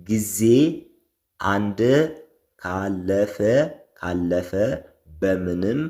ጊዜ አንድ ካለፈ በምንም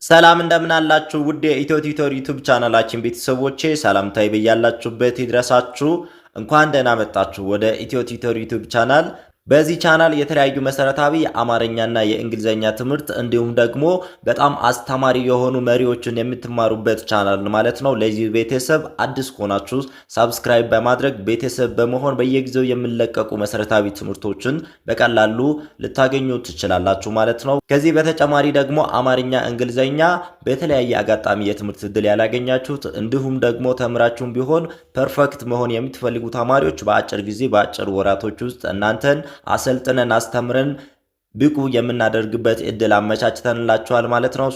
ሰላም እንደምን አላችሁ ውድ የኢትዮ ቲዩተር ዩቲዩብ ቻናላችን ቤተሰቦቼ ሰላምታዬ በያላችሁበት ይድረሳችሁ። እንኳን ደህና መጣችሁ ወደ ኢትዮ ቲዩተር ዩቲዩብ ቻናል። በዚህ ቻናል የተለያዩ መሰረታዊ የአማርኛና የእንግሊዘኛ ትምህርት እንዲሁም ደግሞ በጣም አስተማሪ የሆኑ መሪዎችን የምትማሩበት ቻናል ማለት ነው። ለዚህ ቤተሰብ አዲስ ሆናችሁ ሰብስክራይብ በማድረግ ቤተሰብ በመሆን በየጊዜው የሚለቀቁ መሰረታዊ ትምህርቶችን በቀላሉ ልታገኙ ትችላላችሁ ማለት ነው። ከዚህ በተጨማሪ ደግሞ አማርኛ፣ እንግሊዘኛ በተለያየ አጋጣሚ የትምህርት ዕድል ያላገኛችሁት እንዲሁም ደግሞ ተምራችሁም ቢሆን ፐርፌክት መሆን የምትፈልጉ ተማሪዎች በአጭር ጊዜ በአጭር ወራቶች ውስጥ እናንተን አሰልጥነን አስተምረን ብቁ የምናደርግበት እድል አመቻችተንላችኋል ማለት ነው።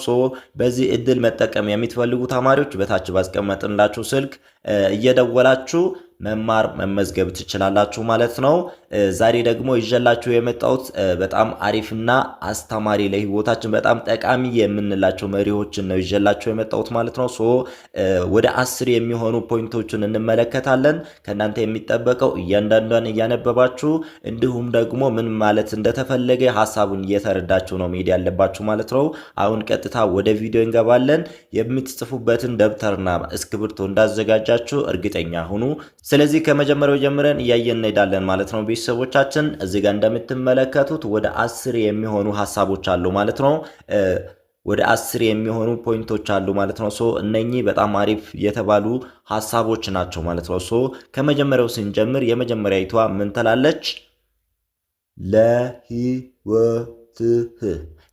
በዚህ እድል መጠቀም የምትፈልጉ ተማሪዎች በታች ባስቀመጥንላችሁ ስልክ እየደወላችሁ መማር መመዝገብ ትችላላችሁ ማለት ነው። ዛሬ ደግሞ ይዤላችሁ የመጣሁት በጣም አሪፍና አስተማሪ ለህይወታችን በጣም ጠቃሚ የምንላቸው መሪዎችን ነው ይዤላችሁ የመጣሁት ማለት ነው። ወደ 10 የሚሆኑ ፖይንቶችን እንመለከታለን። ከናንተ የሚጠበቀው እያንዳንዷን እያነበባችሁ እንዲሁም ደግሞ ምን ማለት እንደተፈለገ ሐሳቡን እየተረዳችሁ ነው መሄድ ያለባችሁ ማለት ነው። አሁን ቀጥታ ወደ ቪዲዮ እንገባለን። የምትጽፉበትን ደብተርና እስክሪብቶ እንዳዘጋጃችሁ እርግጠኛ ሁኑ። ስለዚህ ከመጀመሪያው ጀምረን እያየን እንሄዳለን ማለት ነው። ቤተሰቦቻችን እዚህ ጋር እንደምትመለከቱት ወደ 10 የሚሆኑ ሐሳቦች አሉ ማለት ነው። ወደ 10 የሚሆኑ ፖይንቶች አሉ ማለት ነው። እነኚህ በጣም አሪፍ የተባሉ ሐሳቦች ናቸው ማለት ነው። ከመጀመሪያው ስንጀምር የመጀመሪያይቷ ምን ትላለች?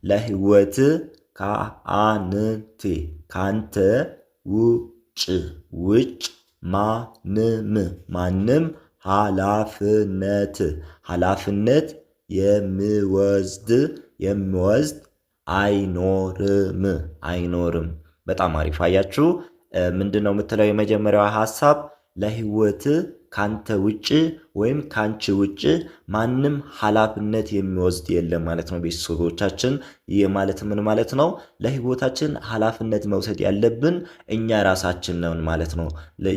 ለህይወት ካንተ ውጭ ማንም ኃላፊነት የሚወስድ አይኖርም። በጣም አሪፍ አያችሁ። ምንድነው የምትለው የመጀመሪያው ሐሳብ? ለህይወት ካንተ ውጭ ወይም ካንቺ ውጭ ማንም ኃላፊነት የሚወስድ የለም ማለት ነው። ቤተሰቦቻችን ይህ ማለት ምን ማለት ነው? ለህይወታችን ኃላፊነት መውሰድ ያለብን እኛ ራሳችን ነን ማለት ነው።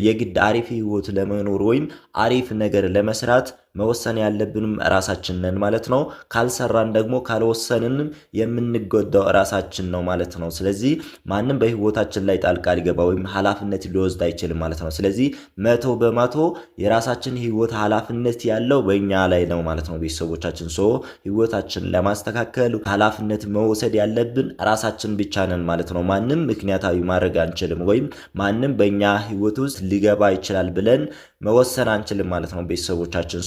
የግድ አሪፍ ህይወት ለመኖር ወይም አሪፍ ነገር ለመስራት መወሰን ያለብንም ራሳችን ነን ማለት ነው። ካልሰራን ደግሞ ካልወሰንንም የምንጎዳው ራሳችን ነው ማለት ነው። ስለዚህ ማንም በህይወታችን ላይ ጣልቃ ሊገባ ወይም ኃላፊነት ሊወስድ አይችልም ማለት ነው። ስለዚህ 100% የራሳችን ህይወት ኃላፊነት ያለው በእኛ ላይ ነው ማለት ነው። ቤተሰቦቻችን ህይወታችን ለማስተካከል ኃላፊነት መውሰድ ያለብን ራሳችን ብቻ ነን ማለት ነው። ማንም ምክንያታዊ ማድረግ አንችልም ወይም ማንም በእኛ ህይወት ውስጥ ሊገባ ይችላል ብለን መወሰን አንችልም ማለት ነው። ቤተሰቦቻችን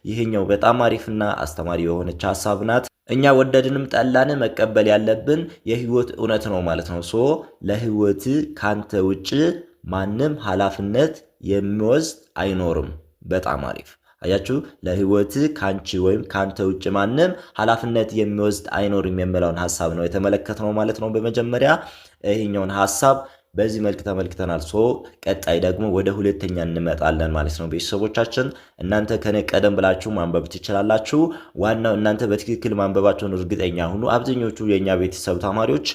ይሄኛው በጣም አሪፍና አስተማሪ የሆነች ሐሳብ ናት። እኛ ወደድንም ጠላንም መቀበል ያለብን የህይወት እውነት ነው ማለት ነው። ለህይወት ካንተ ውጭ ማንም ኃላፊነት የሚወስድ አይኖርም። በጣም አሪፍ አያችሁ። ለህይወት ካንቺ ወይም ካንተ ውጭ ማንም ኃላፊነት የሚወስድ አይኖርም የሚለውን ሐሳብ ነው የተመለከትነው ማለት ነው። በመጀመሪያ ይሄኛውን ሐሳብ በዚህ መልክ ተመልክተናል። ቀጣይ ደግሞ ወደ ሁለተኛ እንመጣለን ማለት ነው። ቤተሰቦቻችን እናንተ ከኔ ቀደም ብላችሁ ማንበብ ትችላላችሁ። ዋናው እናንተ በትክክል ማንበባችሁን እርግጠኛ ሁኑ። አብዛኞቹ የኛ ቤተሰብ ተማሪዎች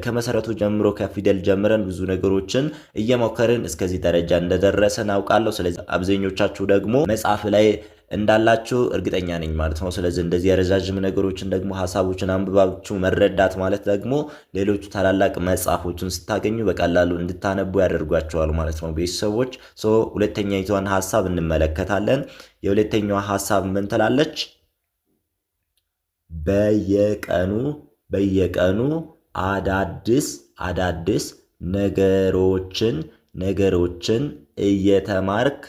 ከመሰረቱ ጀምሮ ከፊደል ጀምረን ብዙ ነገሮችን እየሞከርን እስከዚህ ደረጃ እንደደረሰን አውቃለሁ። ስለዚህ አብዛኞቻችሁ ደግሞ መጽሐፍ ላይ እንዳላችሁ እርግጠኛ ነኝ ማለት ነው። ስለዚህ እንደዚህ የረጃጅም ነገሮችን ደግሞ ሐሳቦችን አንብባችሁ መረዳት ማለት ደግሞ ሌሎቹ ታላላቅ መጽሐፎችን ስታገኙ በቀላሉ እንድታነቡ ያደርጓቸዋል ማለት ነው። ቤተሰቦች ሁለተኛይቷን ሐሳብ እንመለከታለን። የሁለተኛዋ ሐሳብ ምን ትላለች? በየቀኑ አዳዲስ ነገሮችን እየተማርክ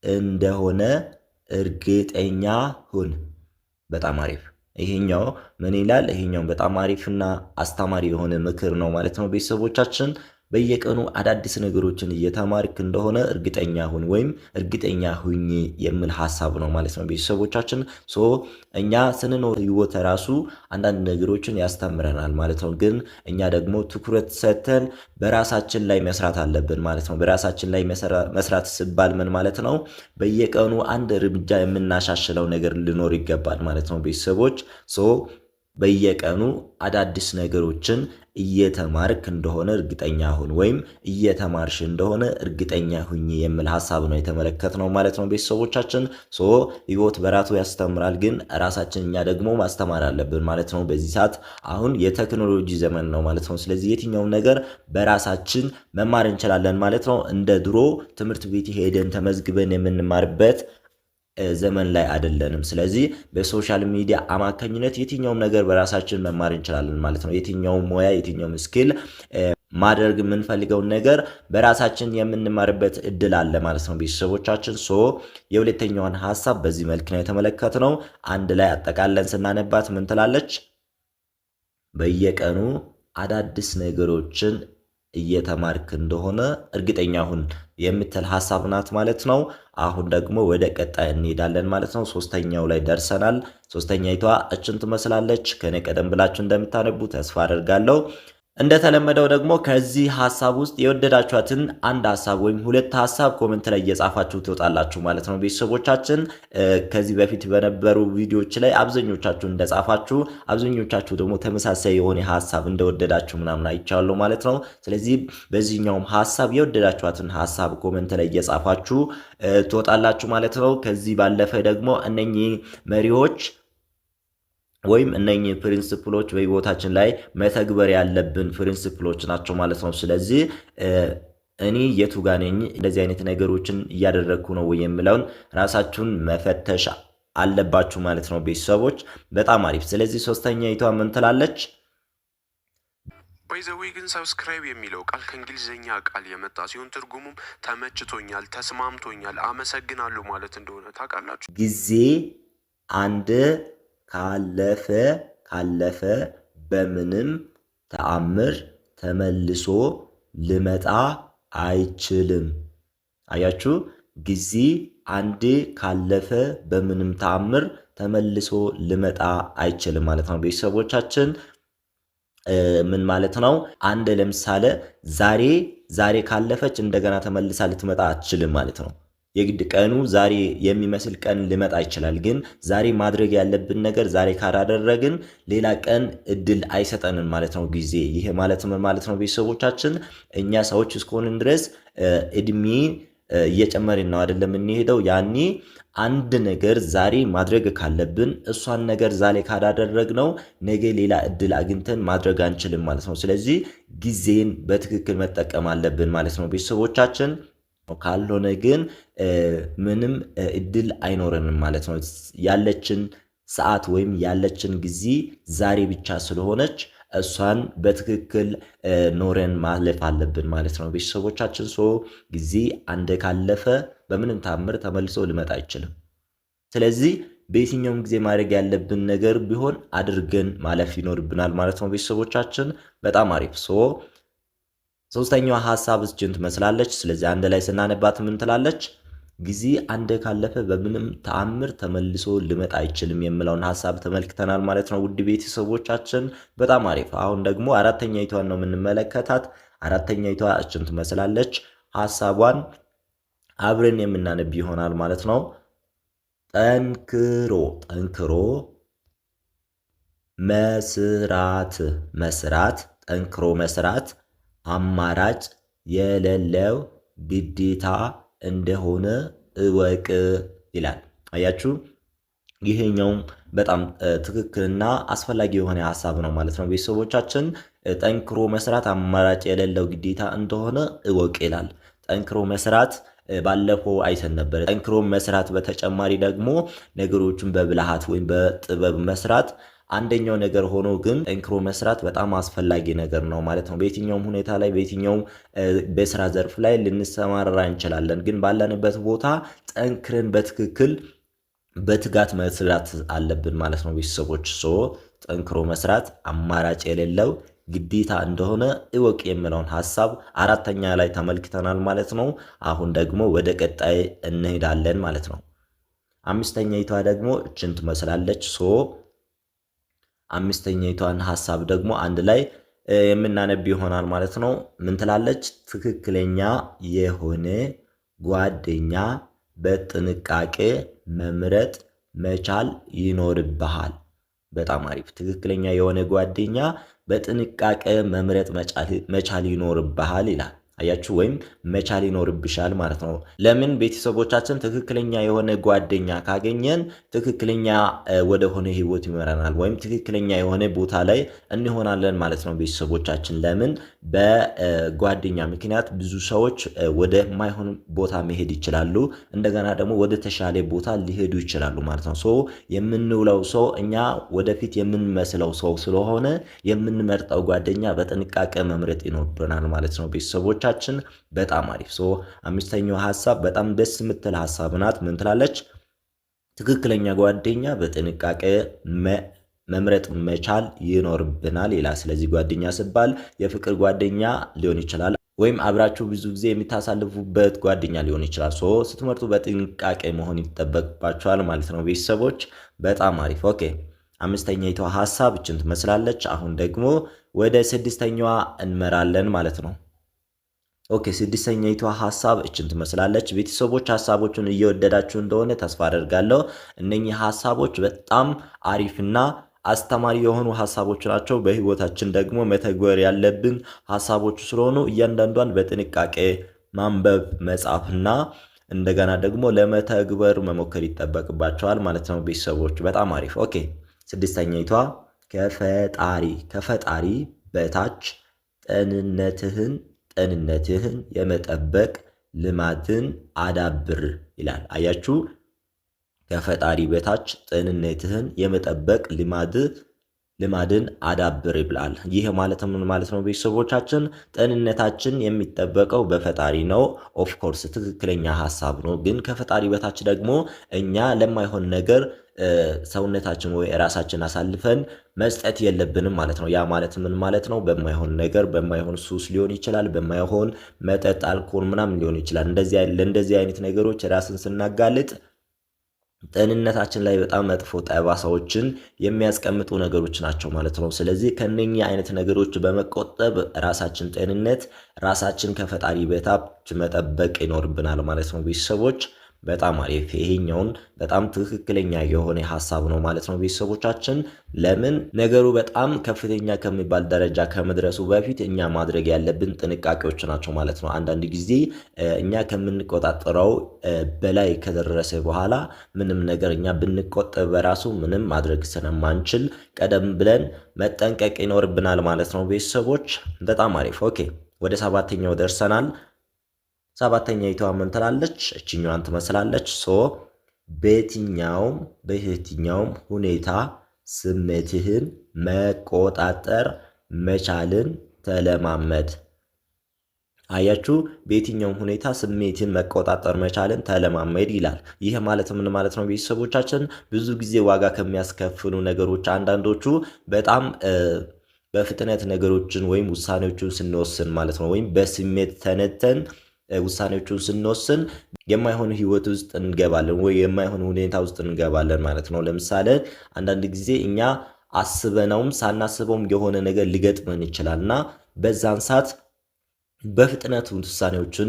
እንደሆነ እርግጠኛ ሁን። በጣም አሪፍ። ይሄኛው ምን ይላል? ይሄኛው በጣም አሪፍና አስተማሪ የሆነ ምክር ነው ማለት ነው። ቤተሰቦቻችን በየቀኑ አዳዲስ ነገሮችን እየተማርክ እንደሆነ እርግጠኛ ሁን ወይም እርግጠኛ ሁኚ የሚል ሐሳብ ነው ማለት ነው። ቤተሰቦቻችን እኛ ስንኖር ህይወት ራሱ አንዳንድ ነገሮችን ያስተምረናል ማለት ነው። ግን እኛ ደግሞ ትኩረት ሰጥተን በራሳችን ላይ መስራት አለብን ማለት ነው። በራሳችን ላይ መስራት ሲባል ምን ማለት ነው? በየቀኑ አንድ እርምጃ የምናሻሽለው ነገር ሊኖር ይገባል ማለት ነው። ቤተሰቦች በየቀኑ አዳዲስ ነገሮችን እየተማርክ እንደሆነ እርግጠኛ ሁን ወይም እየተማርሽ እንደሆነ እርግጠኛ ሁኝ የሚል ሐሳብ ነው የተመለከትነው ማለት ነው ቤተሰቦቻችን። ህይወት በራሱ ያስተምራል፣ ግን ራሳችን እኛ ደግሞ ማስተማር አለብን ማለት ነው። በዚህ ሰዓት አሁን የቴክኖሎጂ ዘመን ነው ማለት ነው። ስለዚህ የትኛውን ነገር በራሳችን መማር እንችላለን ማለት ነው። እንደ ድሮ ትምህርት ቤት ሄደን ተመዝግበን የምንማርበት ዘመን ላይ አይደለንም። ስለዚህ በሶሻል ሚዲያ አማካኝነት የትኛውም ነገር በራሳችን መማር እንችላለን ማለት ነው። የትኛውም ሙያ የትኛውም ስኪል ማድረግ የምንፈልገውን ነገር በራሳችን የምንማርበት እድል አለ ማለት ነው ቤተሰቦቻችን። የሁለተኛዋን ሐሳብ በዚህ መልክ ነው የተመለከትነው። አንድ ላይ አጠቃለን ስናነባት ምን ትላለች? በየቀኑ አዳዲስ ነገሮችን እየተማርክ እንደሆነ እርግጠኛ ሁን የምትል ሐሳብ ናት ማለት ነው። አሁን ደግሞ ወደ ቀጣይ እንሄዳለን ማለት ነው። ሶስተኛው ላይ ደርሰናል። ሶስተኛይቷ እችን ትመስላለች። ከኔ ቀደም ብላችሁ እንደምታነቡ ተስፋ አደርጋለሁ። እንደተለመደው ደግሞ ከዚህ ሐሳብ ውስጥ የወደዳችኋትን አንድ ሐሳብ ወይም ሁለት ሐሳብ ኮሜንት ላይ እየጻፋችሁ ትወጣላችሁ ማለት ነው ቤተሰቦቻችን። ከዚህ በፊት በነበሩ ቪዲዮዎች ላይ አብዛኞቻችሁ እንደጻፋችሁ፣ አብዛኞቻችሁ ደግሞ ተመሳሳይ የሆነ ሐሳብ እንደወደዳችሁ ምናምን አይቻለሁ ማለት ነው። ስለዚህ በዚህኛውም ሐሳብ የወደዳችኋትን ሐሳብ ኮሜንት ላይ እየጻፋችሁ ትወጣላችሁ ማለት ነው። ከዚህ ባለፈ ደግሞ እነኚህ መሪዎች ወይም እነኚህ ፕሪንሲፕሎች በህይወታችን ላይ መተግበር ያለብን ፕሪንሲፕሎች ናቸው ማለት ነው። ስለዚህ እኔ የቱ ጋር ነኝ፣ እንደዚህ አይነት ነገሮችን እያደረግኩ ነው ወይ የሚለውን ራሳችሁን መፈተሽ አለባችሁ ማለት ነው ቤተሰቦች። በጣም አሪፍ። ስለዚህ ሶስተኛይቷ ምን ትላለች? ባይዘዌ ግን ሰብስክራይብ የሚለው ቃል ከእንግሊዝኛ ቃል የመጣ ሲሆን ትርጉሙም ተመችቶኛል፣ ተስማምቶኛል፣ አመሰግናለሁ ማለት እንደሆነ ታውቃላችሁ። ጊዜ አንድ ካለፈ በምንም ተአምር ተመልሶ ሊመጣ አይችልም። አያችሁ፣ ጊዜ አንዴ ካለፈ በምንም ተአምር ተመልሶ ሊመጣ አይችልም ማለት ነው ቤተሰቦቻችን። ምን ማለት ነው? አንድ ለምሳሌ ዛሬ ካለፈች እንደገና ተመልሳ ልትመጣ አትችልም ማለት ነው። የግድ ቀኑ ዛሬ የሚመስል ቀን ሊመጣ ይችላል። ግን ዛሬ ማድረግ ያለብን ነገር ዛሬ ካላደረግን ሌላ ቀን እድል አይሰጠንም ማለት ነው ጊዜ። ይሄ ማለት ምን ማለት ነው ቤተሰቦቻችን? እኛ ሰዎች እስከሆንን ድረስ እድሜ እየጨመርን ነው አይደለም የምንሄደው። ያኔ አንድ ነገር ዛሬ ማድረግ ካለብን እሷን ነገር ዛሬ ካላደረግነው ነገ ሌላ እድል አግኝተን ማድረግ አንችልም ማለት ነው። ስለዚህ ጊዜን በትክክል መጠቀም አለብን ማለት ነው ቤተሰቦቻችን። ካልሆነ ግን ምንም እድል አይኖረንም ማለት ነው። ያለችን ሰዓት ወይም ያለችን ጊዜ ዛሬ ብቻ ስለሆነች እሷን በትክክል ኖረን ማለፍ አለብን ማለት ነው ቤተሰቦቻችን። ጊዜ አንድ ካለፈ በምንም ታምር ተመልሶ ሊመጣ አይችልም። ስለዚህ በየትኛውም ጊዜ ማድረግ ያለብን ነገር ቢሆን አድርገን ማለፍ ይኖርብናል ማለት ነው ቤተሰቦቻችን። በጣም አሪፍ። ሶስተኛዋ ሐሳብ እችን ትመስላለች። ስለዚህ አንድ ላይ ስናነባት ምን ትላለች? ጊዜ አንድ ካለፈ በምንም ተአምር ተመልሶ ሊመጣ አይችልም የሚለውን ሐሳብ ተመልክተናል ማለት ነው ውድ ቤተሰቦቻችን። በጣም አሪፍ። አሁን ደግሞ አራተኛይቷን ነው የምንመለከታት። አራተኛይቷ እችን ትመስላለች። ሐሳቧን አብረን የምናነብ ይሆናል ማለት ነው። ጠንክሮ መስራት ጠንክሮ መስራት አማራጭ የሌለው ግዴታ እንደሆነ እወቅ ይላል። አያችሁ፣ ይሄኛውም በጣም ትክክልና አስፈላጊ የሆነ ሐሳብ ነው ማለት ነው ቤተሰቦቻችን። ጠንክሮ መስራት አማራጭ የሌለው ግዴታ እንደሆነ እወቅ ይላል። ጠንክሮ መስራት ባለፈው አይተን ነበር። ጠንክሮ መስራት በተጨማሪ ደግሞ ነገሮችን በብልሃት ወይም በጥበብ መስራት አንደኛው ነገር ሆኖ ግን ጠንክሮ መስራት በጣም አስፈላጊ ነገር ነው ማለት ነው። በየትኛውም ሁኔታ ላይ በየትኛውም በስራ ዘርፍ ላይ ልንሰማራ እንችላለን። ግን ባለንበት ቦታ ጠንክረን በትክክል በትጋት መስራት አለብን ማለት ነው ቤተሰቦች። ጠንክሮ መስራት አማራጭ የሌለው ግዴታ እንደሆነ እወቅ የሚለውን ሐሳብ አራተኛ ላይ ተመልክተናል ማለት ነው። አሁን ደግሞ ወደ ቀጣይ እንሄዳለን ማለት ነው። አምስተኛይቷ ደግሞ እችን ትመስላለች። አምስተኛይቷን ሐሳብ ደግሞ አንድ ላይ የምናነብ ይሆናል ማለት ነው። ምን ትላለች? ትክክለኛ የሆነ ጓደኛ በጥንቃቄ መምረጥ መቻል ይኖርብሃል። በጣም አሪፍ። ትክክለኛ የሆነ ጓደኛ በጥንቃቄ መምረጥ መቻል ይኖርብሃል ይላል። አያችሁ፣ ወይም መቻል ይኖርብሻል ማለት ነው። ለምን ቤተሰቦቻችን ትክክለኛ የሆነ ጓደኛ ካገኘን ትክክለኛ ወደሆነ ህይወት ይመራናል፣ ወይም ትክክለኛ የሆነ ቦታ ላይ እንሆናለን ማለት ነው ቤተሰቦቻችን። ለምን በጓደኛ ምክንያት ብዙ ሰዎች ወደ ማይሆን ቦታ መሄድ ይችላሉ፣ እንደገና ደግሞ ወደ ተሻለ ቦታ ሊሄዱ ይችላሉ ማለት ነው። ሶ የምንውለው ሰው እኛ ወደፊት የምንመስለው ሰው ስለሆነ የምንመርጠው ጓደኛ በጥንቃቄ መምረጥ ይኖርብናል ማለት ነው ቤተሰቦቻችን። በጣም አሪፍ። ሶ አምስተኛው ሐሳብ በጣም ደስ የምትል ሐሳብ ናት። ምን ትላለች? ትክክለኛ ጓደኛ በጥንቃቄ መምረጥ መቻል ይኖርብናል ይላል። ስለዚህ ጓደኛ ሲባል የፍቅር ጓደኛ ሊሆን ይችላል፣ ወይም አብራችሁ ብዙ ጊዜ የምታሳልፉበት ጓደኛ ሊሆን ይችላል። ሶ ስትመርጡ በጥንቃቄ መሆን ይጠበቅባችኋል ማለት ነው ቤተሰቦች። በጣም አሪፍ። ኦኬ፣ አምስተኛይቷ ሐሳብ እችን ትመስላለች። አሁን ደግሞ ወደ ስድስተኛዋ እንመራለን ማለት ነው። ኦኬ፣ ስድስተኛይቷ ሐሳብ እችን ትመስላለች። ቤተሰቦች ሐሳቦቹን እየወደዳችሁ እንደሆነ ተስፋ አደርጋለሁ። እነኚህ ሐሳቦች በጣም አሪፍና አስተማሪ የሆኑ ሐሳቦች ናቸው። በህይወታችን ደግሞ መተግበር ያለብን ሐሳቦች ስለሆኑ እያንዳንዷን በጥንቃቄ ማንበብ መጻፍና እንደገና ደግሞ ለመተግበር መሞከር ይጠበቅባቸዋል ማለት ነው ቤተሰቦች። በጣም አሪፍ። ኦኬ፣ ስድስተኛይቷ ከፈጣሪ በታች ጤንነትህን የመጠበቅ ልማድን አዳብር ይላል። አያችሁ፣ ከፈጣሪ በታች ጤንነትህን የመጠበቅ ልማድን አዳብር ይብላል። ይህ ማለት ምን ማለት ነው ቤተሰቦቻችን? ጤንነታችን የሚጠበቀው በፈጣሪ ነው። ኦፍኮርስ ትክክለኛ ሐሳብ ነው። ግን ከፈጣሪ በታች ደግሞ እኛ ለማይሆን ነገር ሰውነታችን ወይ ራሳችን አሳልፈን መስጠት የለብንም ማለት ነው። ያ ማለት ምን ማለት ነው? በማይሆን ነገር፣ በማይሆን ሱስ ሊሆን ይችላል፣ በማይሆን መጠጥ፣ አልኮል ምናምን ሊሆን ይችላል። ለእንደዚህ አይነት ነገሮች ራስን ስናጋልጥ ጤንነታችን ላይ በጣም መጥፎ ጠባሳዎችን የሚያስቀምጡ ነገሮች ናቸው ማለት ነው። ስለዚህ ከነኚህ አይነት ነገሮች በመቆጠብ ራሳችን ከፈጣሪ በታች መጠበቅ ይኖርብናል ማለት ነው ቤተሰቦች። በጣም አሪፍ። ይሄኛውን በጣም ትክክለኛ የሆነ ሐሳብ ነው ማለት ነው ቤተሰቦቻችን። ለምን ነገሩ በጣም ከፍተኛ ከሚባል ደረጃ ከመድረሱ በፊት እኛ ማድረግ ያለብን ጥንቃቄዎች ናቸው ማለት ነው። አንዳንድ ጊዜ እኛ ከምንቆጣጠረው በላይ ከደረሰ በኋላ ምንም ነገር እኛ ብንቆጠብ በራሱ ምንም ማድረግ ስለማንችል ቀደም ብለን መጠንቀቅ ይኖርብናል ማለት ነው ቤተሰቦች። በጣም አሪፍ። ኦኬ፣ ወደ ሰባተኛው ደርሰናል። ሰባተኛይቷ ምን ትላለች? እችኛዋን ትመስላለች። በየትኛውም ሁኔታ ስሜትህን መቆጣጠር መቻልን ተለማመድ። አያችሁ፣ በየትኛውም ሁኔታ ስሜትን መቆጣጠር መቻልን ተለማመድ ይላል። ይህ ማለት ምን ማለት ነው ቤተሰቦቻችን? ብዙ ጊዜ ዋጋ ከሚያስከፍሉ ነገሮች አንዳንዶቹ በጣም በፍጥነት ነገሮችን ወይም ውሳኔዎችን ስንወስን ማለት ነው፣ ወይም በስሜት ተነተን ውሳኔዎቹን ስንወስን የማይሆን ህይወት ውስጥ እንገባለን ወይ የማይሆን ሁኔታ ውስጥ እንገባለን ማለት ነው። ለምሳሌ አንዳንድ ጊዜ እኛ አስበነውም ሳናስበውም የሆነ ነገር ሊገጥመን ይችላልና በዛን ሰዓት በፍጥነት ውሳኔዎችን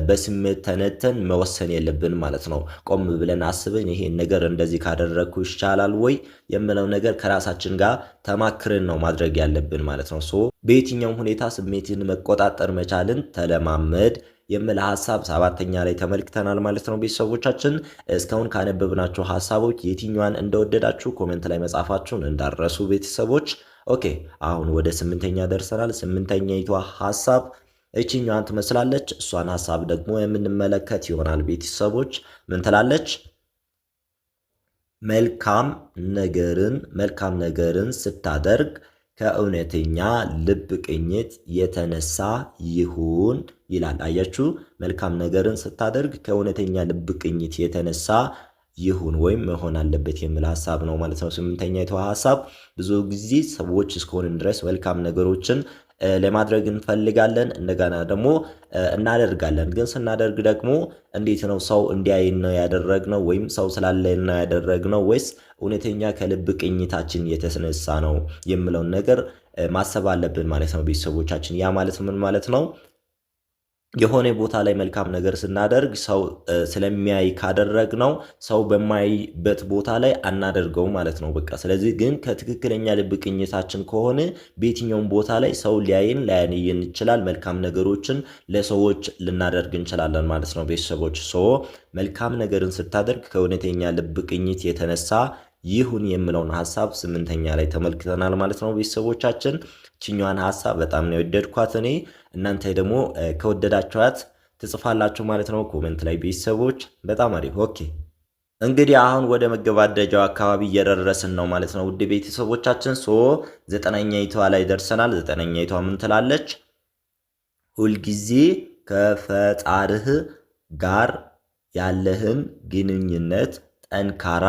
በስሜት ተነተን መወሰን የለብን ማለት ነው። ቆም ብለን አስበን ይሄን ነገር እንደዚህ ካደረግኩ ይሻላል ወይ የምለው ነገር ከራሳችን ጋር ተማክረን ነው ማድረግ ያለብን ማለት ነው። በየትኛውም ሁኔታ ስሜትን መቆጣጠር መቻልን ተለማመድ የሚል ሐሳብ ሰባተኛ ላይ ተመልክተናል ማለት ነው ቤተሰቦቻችን። እስካሁን ካነበብናቸው ሐሳቦች የትኛዋን እንደወደዳችሁ ኮሜንት ላይ መጻፋችሁን እንዳረሱ ቤተሰቦች። ኦኬ፣ አሁን ወደ ስምንተኛ ደርሰናል። ስምንተኛይቷ ሐሳብ እቺኛዋን ትመስላለች። እሷን ሐሳብ ደግሞ የምንመለከት ይሆናል ቤተሰቦች። ምን ትላለች? መልካም ነገርን ስታደርግ ከእውነተኛ ልብ ቅኝት የተነሳ ይሁን ይላል። አያችሁ፣ መልካም ነገርን ስታደርግ ከእውነተኛ ልብ ቅኝት የተነሳ ይሁን ወይም መሆን አለበት የሚል ሐሳብ ነው ማለት ነው። ስምንተኛይቷ ሐሳብ ብዙ ጊዜ ሰዎች እስከሆንን ድረስ መልካም ነገሮችን ለማድረግ እንፈልጋለን፣ እንደገና ደግሞ እናደርጋለን። ግን ስናደርግ ደግሞ እንዴት ነው? ሰው እንዲያይን ነው ያደረግነው ወይም ሰው ስላለን ነው ያደረግነው ወይስ እውነተኛ ከልብ ቅኝታችን የተነሳ ነው የሚለውን ነገር ማሰብ አለብን ማለት ነው ቤተሰቦቻችን። ያ ማለት ምን ማለት ነው? የሆነ ቦታ ላይ መልካም ነገር ስናደርግ ሰው ስለሚያይ ካደረግነው ሰው በማይበት ቦታ ላይ አናደርገው ማለት ነው በቃ። ስለዚህ ግን ከትክክለኛ ልብ ቅኝታችን ከሆነ በየትኛውም ቦታ ላይ ሰው ሊያየን ላያየን ይችላል። መልካም ነገሮችን ለሰዎች ልናደርግ እንችላለን ማለት ነው ቤተሰቦች። መልካም ነገርን ስታደርግ ከእውነተኛ ልብ ቅኝት የተነሳ ይሁን የምለውን ሐሳብ 8ኛ ላይ ተመልክተናል ማለት ነው ቤተሰቦቻችን። ችኛዋን ሐሳብ በጣም ነው የወደድኳት እኔ። እናንተ ደግሞ ከወደዳችኋት ትጽፋላችሁ ማለት ነው ኮሜንት ላይ ቤተሰቦች። በጣም አሪፍ። ኦኬ እንግዲህ አሁን ወደ መገባደጃው አካባቢ እየደረስን ነው ማለት ነው ውድ ቤተሰቦቻችን። 9ኛይቷ ላይ ደርሰናል። 9ኛይቷ ምን ትላለች? ሁልጊዜ ከፈጣሪህ ጋር ያለህን ግንኙነት ጠንካራ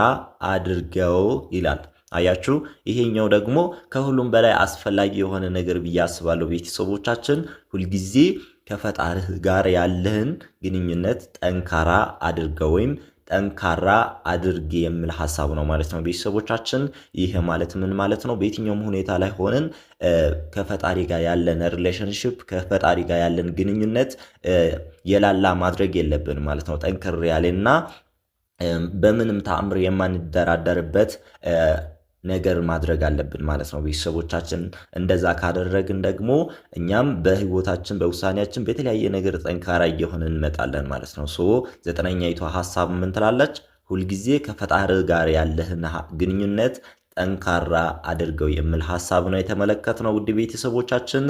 አድርገው ይላል። አያችሁ፣ ይሄኛው ደግሞ ከሁሉም በላይ አስፈላጊ የሆነ ነገር ብዬ አስባለሁ ቤተሰቦቻችን። ሁልጊዜ ከፈጣሪህ ጋር ያለህን ግንኙነት ጠንካራ አድርገው ወይም ጠንካራ አድርግ የሚል ሐሳብ ነው ማለት ነው ቤተሰቦቻችን። ይሄ ማለት ምን ማለት ነው? በየትኛውም ሁኔታ ላይ ሆነን ከፈጣሪ ጋር ያለን ሪሌሽንሽፕ ከፈጣሪ ጋር ያለን ግንኙነት የላላ ማድረግ የለብን ማለት ነው። ጠንክር ያለና በምንም ተአምር የማንደራደርበት ነገር ማድረግ አለብን ማለት ነው ቤተሰቦቻችን። እንደዛ ካደረግን ደግሞ እኛም በህይወታችን በውሳኔያችን በተለያየ ነገር ጠንካራ እየሆንን እንመጣለን ማለት ነው። 9ኛይቷ ሐሳብ ምን ትላለች? ሁልጊዜ ከፈጣሪ ጋር ያለህን ግንኙነት ጠንካራ አድርገው የሚል ሐሳብ ነው የተመለከትነው ውድ ቤተሰቦቻችን።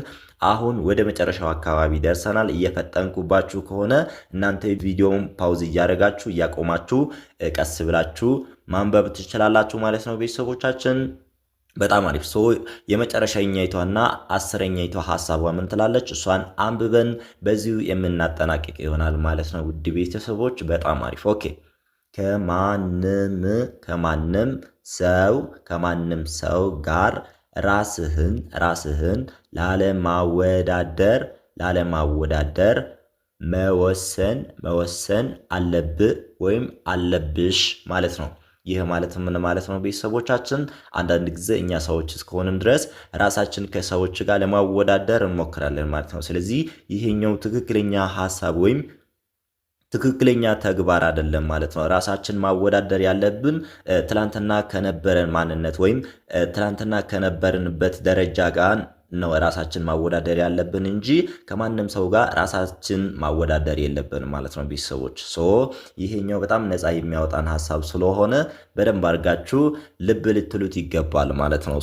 አሁን ወደ መጨረሻው አካባቢ ደርሰናል። እየፈጠንኩባችሁ ከሆነ እናንተ ቪዲዮውን ፓውዝ እያደረጋችሁ እያቆማችሁ ቀስ ብላችሁ ማንበብ ትችላላችሁ ማለት ነው ቤተሰቦቻችን። በጣም አሪፍ። የመጨረሻኛይቷና 10ኛይቷ ሐሳቧ ምን ትላለች? እሷን አንብበን በዚሁ የምናጠናቅቅ ይሆናል ማለት ነው ውድ ቤተሰቦች። በጣም አሪፍ። ኦኬ ከማንም ሰው ጋር ራስህን ላለማወዳደር መወሰን አለብህ ወይም አለብሽ ማለት ነው። ይህ ማለት ምን ማለት ነው ቤተሰቦቻችን? አንዳንድ ጊዜ እኛ ሰዎች እስከሆንን ድረስ ራሳችን ከሰዎች ጋር ለማወዳደር እንሞክራለን ማለት ነው። ስለዚህ ይሄኛው ትክክለኛ ሐሳብ ወይም ትክክለኛ ተግባር አይደለም ማለት ነው። ራሳችን ማወዳደር ያለብን ትላንትና ከነበረን ማንነት ወይም ትላንትና ከነበርንበት ደረጃ ጋር ነው ራሳችን ማወዳደር ያለብን እንጂ ከማንም ሰው ጋር ራሳችን ማወዳደር የለብን ማለት ነው ቤተሰቦች። ይሄኛው በጣም ነፃ የሚያወጣን ሐሳብ ስለሆነ በደንብ አድርጋችሁ ልብ ልትሉት ይገባል ማለት ነው።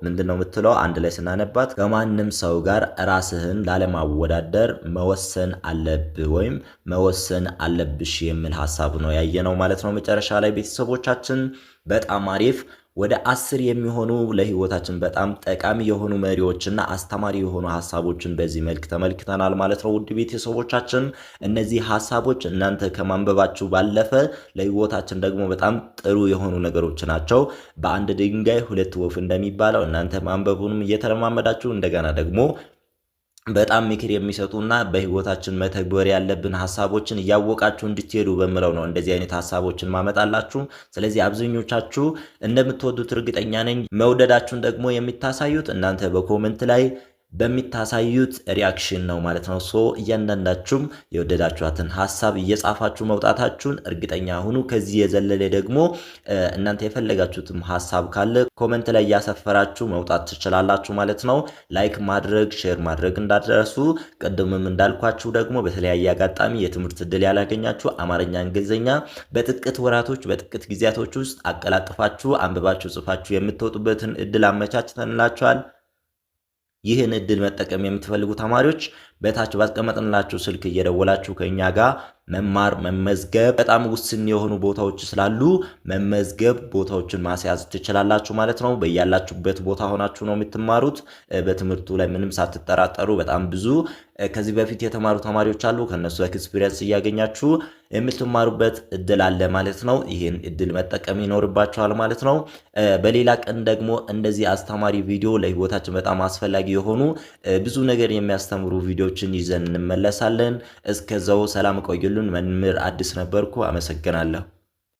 ምንድነው የምትለው? አንድ ላይ ስናነባት ከማንም ሰው ጋር ራስህን ላለማወዳደር መወሰን አለብህ ወይም መወሰን አለብሽ የሚል ሐሳብ ነው ያየነው ማለት ነው መጨረሻ ላይ ቤተሰቦቻችን። በጣም አሪፍ። ወደ 10 የሚሆኑ ለህይወታችን በጣም ጠቃሚ የሆኑ መሪዎችና አስተማሪ የሆኑ ሐሳቦችን በዚህ መልክ ተመልክተናል ማለት ነው ውድ ቤተሰቦቻችን። እነዚህ ሐሳቦች እናንተ ከማንበባችሁ ባለፈ ለህይወታችን ደግሞ በጣም ጥሩ የሆኑ ነገሮች ናቸው። በአንድ ድንጋይ ሁለት ወፍ እንደሚባለው እናንተ ማንበቡንም እየተለማመዳችሁ እንደገና ደግሞ በጣም ምክር የሚሰጡና በህይወታችን መተግበር ያለብን ሐሳቦችን እያወቃችሁ እንድትሄዱ በመለው ነው እንደዚህ አይነት ሐሳቦችን ማመጣላችሁ። ስለዚህ አብዛኞቻችሁ እንደምትወዱት እርግጠኛ ነኝ። መውደዳችሁን ደግሞ የሚታሳዩት እናንተ በኮሜንት ላይ በሚታሳዩት ሪአክሽን ነው ማለት ነው። እያንዳንዳችሁም የወደዳችኋትን ሐሳብ እየጻፋችሁ መውጣታችሁን እርግጠኛ ሁኑ። ከዚህ የዘለለ ደግሞ እናንተ የፈለጋችሁትም ሐሳብ ካለ ኮሜንት ላይ እያሰፈራችሁ መውጣት ትችላላችሁ ማለት ነው። ላይክ ማድረግ ሼር ማድረግ እንዳትረሱ። ቅድምም እንዳልኳችሁ ደግሞ በተለያየ አጋጣሚ የትምህርት ዕድል ያላገኛችሁ አማርኛ፣ እንግሊዝኛ በጥቂት ወራቶች በጥቂት ጊዜያቶች ውስጥ አቀላጥፋችሁ አንብባችሁ ጽፋችሁ የምትወጡበትን ዕድል አመቻችተንላችኋል። ይህን ዕድል መጠቀም የምትፈልጉ ተማሪዎች በታች ባስቀመጥንላችሁ ስልክ እየደወላችሁ ከኛ ጋር መማር መመዝገብ፣ በጣም ውስን የሆኑ ቦታዎች ስላሉ መመዝገብ ቦታዎችን ማስያዝ ትችላላችሁ ማለት ነው። በያላችሁበት ቦታ ሆናችሁ ነው የምትማሩት። በትምህርቱ ላይ ምንም ሳትጠራጠሩ በጣም ብዙ ከዚህ በፊት የተማሩ ተማሪዎች አሉ። ከነሱ ኤክስፒሪየንስ እያገኛችሁ የምትማሩበት እድል አለ ማለት ነው። ይህን እድል መጠቀም ይኖርባችኋል ማለት ነው። በሌላ ቀን ደግሞ እንደዚህ አስተማሪ ቪዲዮ ለህይወታችን በጣም አስፈላጊ የሆኑ ብዙ ነገር የሚያስተምሩ ቪዲዮችን ይዘን እንመለሳለን። እስከዛው ሰላም ቆዩልን። መምህር አዲስ ነበርኩ። አመሰግናለሁ።